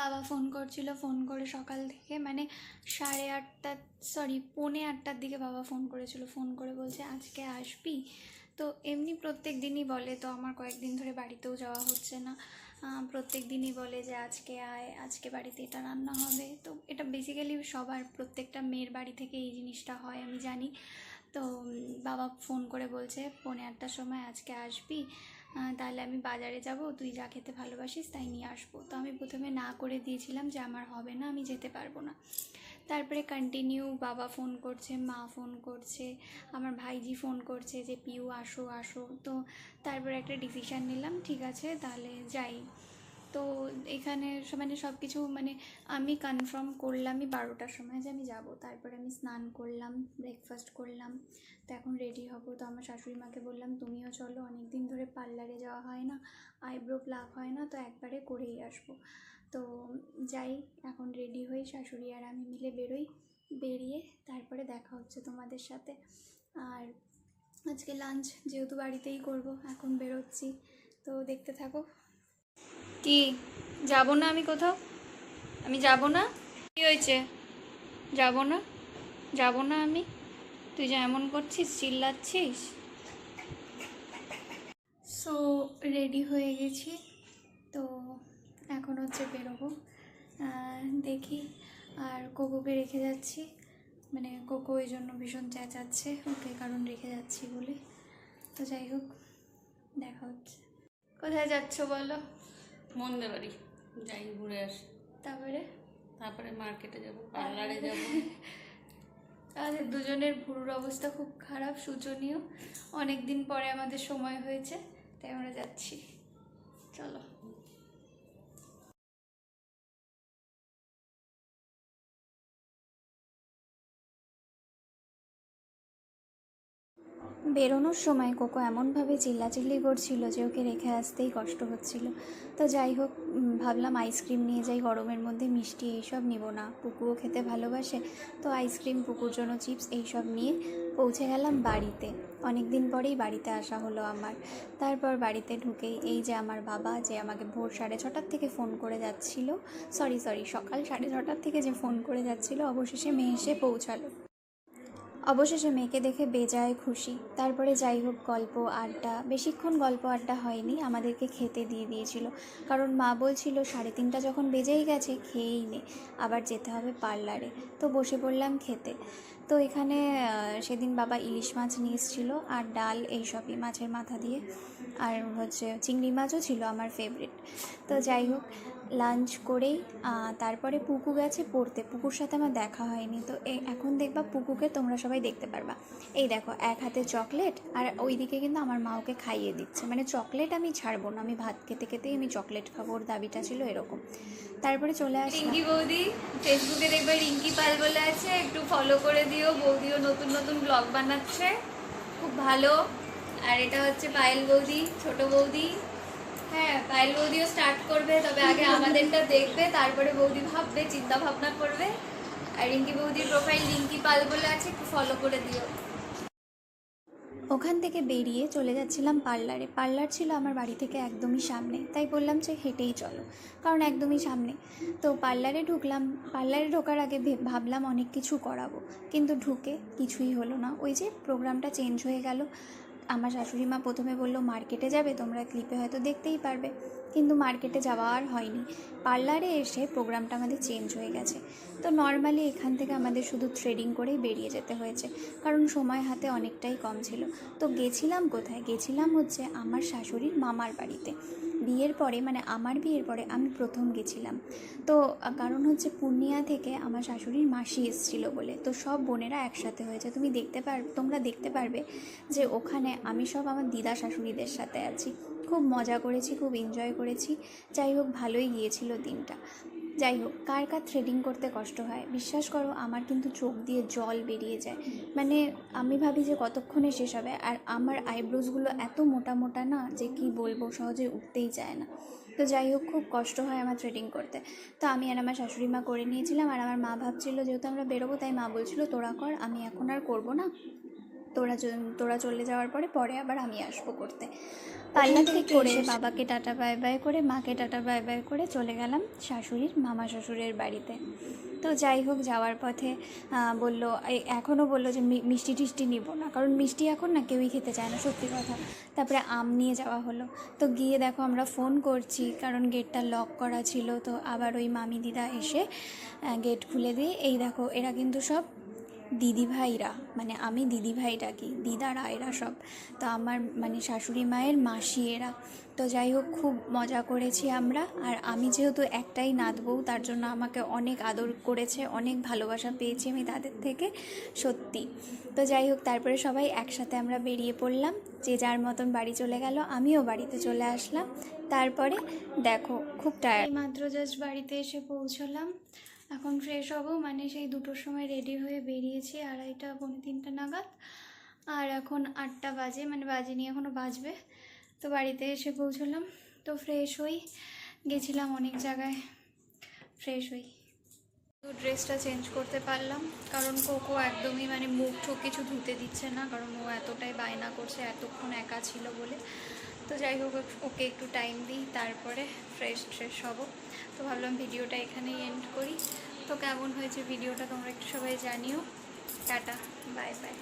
বাবা ফোন করছিল, ফোন করে সকাল থেকে মানে 8:30 পৌনে 8টার দিকে বাবা ফোন করেছিল। ফোন করে বলছে আজকে আসবি। তো এমনি প্রত্যেক দিনই বলে, তো আমার কয়েকদিন ধরে বাড়িতেও যাওয়া হচ্ছে না। প্রত্যেক দিনই বলে যে আজকে আয়, আজকে বাড়িতে এটা রান্না হবে। তো এটা বেসিক্যালি সবার, প্রত্যেকটা মেয়ের বাড়ি থেকে এই জিনিসটা হয়, আমি জানি। তো বাবা ফোন করে বলছে পৌনে 8টার সময় আজকে আসবি, তাহলে আমি বাজারে যাব, তুই যা খেতে ভালোবাসিস তাই নিয়ে আসবো। তো আমি প্রথমে না করে দিয়েছিলাম যে আমার হবে না, আমি যেতে পারবো না। তারপরে কন্টিনিউ বাবা ফোন করছে, মা ফোন করছে, আমার ভাইজি ফোন করছে যে পিউ আসো আসো। তো তারপরে একটা ডিসিশান নিলাম, ঠিক আছে তাহলে যাই। তো এখানে মানে সব কিছু মানে আমি কনফার্ম করলামই 12টার সময় যে আমি যাব। তারপরে আমি স্নান করলাম, ব্রেকফাস্ট করলাম, তো এখন রেডি হব। তো আমার শাশুড়ি মাকে বললাম তুমিও চলো, অনেক দিন ধরে পার্লারে যাওয়া হয় না, আইব্রো প্লাক হয় না, তো একবারে করেই আসবো। তো যাই, এখন রেডি হই, শাশুড়ি আর আমি মিলে বেরোই। বেরিয়ে তারপরে দেখা হচ্ছে তোমাদের সাথে। আর আজকে লাঞ্চ যেহেতু বাড়িতেই করব, এখন বেরোচ্ছি, তো দেখতে থাকো। কি যাব না আমি কোথাও? আমি যাব না? কি হয়েছে? যাব না, যাব না আমি? তুই যে এমন করছিস, চিল্লাচ্ছিস। সো রেডি হয়ে গেছি, তো এখন হচ্ছে বেরোবো। দেখি। আর কোকোকে রেখে যাচ্ছি, মানে কোকো ওই জন্য ভীষণ চেঁচাচ্ছে ওকে, কারণ রেখে যাচ্ছি বলে। তো যাই হোক, দেখা হচ্ছে। কোথায় যাচ্ছ বলো? মন্দে বাড়ি যাই, ঘুরে আসি। তারপরে মার্কেটে যাব, পার্লারে যাব। আমাদের দুজনের ভুরুর অবস্থা খুব খারাপ, শোচনীয়। অনেক দিন পরে আমাদের সময় হয়েছে, তাই আমরা যাচ্ছি। চলো। বেরোনোর সময় কোকো এমনভাবে চিল্লাচিল্লি করছিল যে ওকে রেখে আসতেই কষ্ট হচ্ছিল। তো যাই হোক, ভাবলাম আইসক্রিম নিয়ে যাই, গরমের মধ্যে মিষ্টি এইসব নিব না, পুকুও খেতে ভালোবাসে। তো আইসক্রিম, পুকুর জন্য চিপস এইসব নিয়ে পৌঁছে গেলাম বাড়িতে। অনেক দিন পরেই বাড়িতে আসা হলো আমার। তারপর বাড়িতে ঢুকেই এই যে আমার বাবা, যে আমাকে ভোর 6:30টার থেকে ফোন করে যাচ্ছিল, সরি সকাল 6:30টার থেকে যে ফোন করে যাচ্ছিল, অবশেষে মেয়ে এসে পৌঁছালো। অবশেষে মেয়েকে দেখে বেজায় খুশি। তারপরে যাই হোক, গল্প আড্ডা, বেশিক্ষণ গল্প আড্ডা হয়নি, আমাদেরকে খেতে দিয়ে দিয়েছিল। কারণ মা বলছিল 3:30 যখন বেজেই গেছে, খেয়েই নে, আবার যেতে হবে পার্লারে। তো বসে পড়লাম খেতে। তো এখানে সেদিন বাবা ইলিশ মাছ নিয়ে এসেছিলো, আর ডাল, এইসবই, মাছের মাথা দিয়ে। আর হচ্ছে চিংড়ি মাছও ছিল আমার ফেভারিট। তো যাই হোক, লাঞ্চ করেই তারপরে পুকু গেছে পড়তে। পুকুর সাথে আমার দেখা হয়নি, তো এখন দেখবা পুকুকে তোমরা সবাই দেখতে পারবা। এই দেখো, এক হাতে চকলেট, আর ওইদিকে কিন্তু আমার মা ওকে খাইয়ে দিচ্ছে। মানে চকলেট আমি ছাড়বো না, আমি ভাত খেতে খেতেই আমি চকলেট খাবো, ওর দাবিটা ছিল এরকম। তারপরে চলে আসি। রিঙ্কি বৌদি, ফেসবুকে দেখবে রিঙ্কি পাল বলে আছে, একটু ফলো করে দিও। বৌদিও নতুন নতুন ব্লগ বানাচ্ছে, খুব ভালো। আর এটা হচ্ছে পায়েল বৌদি, ছোট বৌদি। হ্যাঁ, পায়েল বৌদিও স্টার্ট করবে, তবে আগে আমাদেরটা দেখবে, তারপরে বৌদি ভাববে, চিন্তা ভাবনা করবে। আর রিঙ্কি বৌদির প্রোফাইল রিঙ্কি পাল বলে আছে, একটু ফলো করে দিও। ওখান থেকে বেরিয়ে চলে যাচ্ছিলাম পার্লারে। পার্লার ছিল আমার বাড়ি থেকে একদমই সামনে, তাই বললাম যে হেঁটেই চলো, কারণ একদমই সামনে। তো পার্লারে ঢুকলাম। পার্লারে ঢোকার আগে ভাবলাম অনেক কিছু করাবো, কিন্তু ঢুকে কিছুই হলো না। ওই যে প্রোগ্রামটা চেঞ্জ হয়ে গেল। আমার শাশুড়ি মা প্রথমে বললো মার্কেটে যাবে, তোমরা ক্লিপে হয়তো দেখতেই পারবে, কিন্তু মার্কেটে যাওয়া আর হয়নি। পার্লারে এসে প্রোগ্রামটা আমাদের চেঞ্জ হয়ে গেছে। তো নর্মালি এখান থেকে আমাদের শুধু থ্রেডিং করেই বেরিয়ে যেতে হয়েছে, কারণ সময় হাতে অনেকটাই কম ছিল। তো গেছিলাম কোথায়? গেছিলাম হচ্ছে আমার শাশুড়ির মামার বাড়িতে। বিয়ের পরে, মানে আমার বিয়ের পরে আমি প্রথম গেছিলাম। তো কারণ হচ্ছে পূর্ণিয়া থেকে আমার শাশুড়ির মাসি এসেছিলো বলে, তো সব বোনেরা একসাথে হয়েছে। তোমরা দেখতে পারবে যে ওখানে আমি সব আমার দিদা শাশুড়িদের সাথে আছি। খুব মজা করেছি, খুব এনজয় করেছি। যাই হোক, ভালোই গিয়েছিল দিনটা। যাই হোক, কার কার থ্রেডিং করতে কষ্ট হয় বিশ্বাস করো, আমার কিন্তু চোখ দিয়ে জল বেরিয়ে যায়। মানে আমি ভাবি যে কতক্ষণে শেষ হবে। আর আমার আইব্রোসগুলো এত মোটা মোটা না, যে কি বলবো, সহজে উঠতেই চায় না। তো যাই হোক, খুব কষ্ট হয় আমার থ্রেডিং করতে। তো আমি আর আমার শাশুড়ি মা করে নিয়েছিলাম। আর আমার মা ভাবছিল, যেহেতু আমরা বেরোবো, তাই মা বলছিল তোরা কর, আমি এখন আর করবো না, তোরা চলে যাওয়ার পরে আবার আমি আসবো করতে। পার্লার থেকে করে বাবাকে টাটা বাই বাই করে, মাকে টাটা বাই বাই করে চলে গেলাম মামা শ্বশুরের বাড়িতে। তো যাই হোক, যাওয়ার পথে বললো, এখনও বললো যে মিষ্টি টিষ্টি নিব না, কারণ মিষ্টি এখন না কেউই খেতে চায় না, সত্যি কথা। তারপরে আম নিয়ে যাওয়া হলো। তো গিয়ে দেখো আমরা ফোন করছি, কারণ গেটটা লক করা ছিল। তো আবার ওই মামি দিদা এসে গেট খুলে দিয়ে, এই দেখো এরা কিন্তু সব দিদিভাইরা, মানে আমি দিদিভাই ডাকি, দিদারা এরা সব। তো আমার মানে শাশুড়ি মায়ের মাসি এরা। তো যাই হোক, খুব মজা করেছি আমরা। আর আমি যেহেতু একটাই নাত বউ, তার জন্য আমাকে অনেক আদর করেছে, অনেক ভালোবাসা পেয়েছি আমি তাদের থেকে, সত্যি। তো যাই হোক, তারপরে সবাই একসাথে আমরা বেরিয়ে পড়লাম, যে যার মতন বাড়ি চলে গেল, আমিও বাড়িতে চলে আসলাম। তারপরে দেখো খুব টায়ার্ড, মাত্র জাস্ট বাড়িতে এসে পৌঁছলাম। এখন ফ্রেশ হব, মানে সেই 2টোর সময় রেডি হয়ে বেরিয়েছি, 2:30 পৌনে 3টে নাগাদ। আর এখন 8টা বাজে, মানে বাজেনি, এখনও বাজবে। তো বাড়িতে এসে পৌঁছলাম। তো ফ্রেশ হই, গেছিলাম অনেক জায়গায়, ফ্রেশ হই। তো ড্রেসটা চেঞ্জ করতে পারলাম, কারণ কোকো একদমই মানে মুখ ঠুক কিছু ধুতে দিচ্ছে না, কারণ ও এতটাই বায়না করছে, এতক্ষণ একা ছিল বলে। তো যাই হোক, ওকে একটু টাইম দিই, তারপরে ফ্রেশ হব। তো ভাবলাম ভিডিওটা এখানেই এন্ড করি। তো কেমন হয়েছে ভিডিওটা তোমরা একটু সবাই জানিও। Tata, bye bye.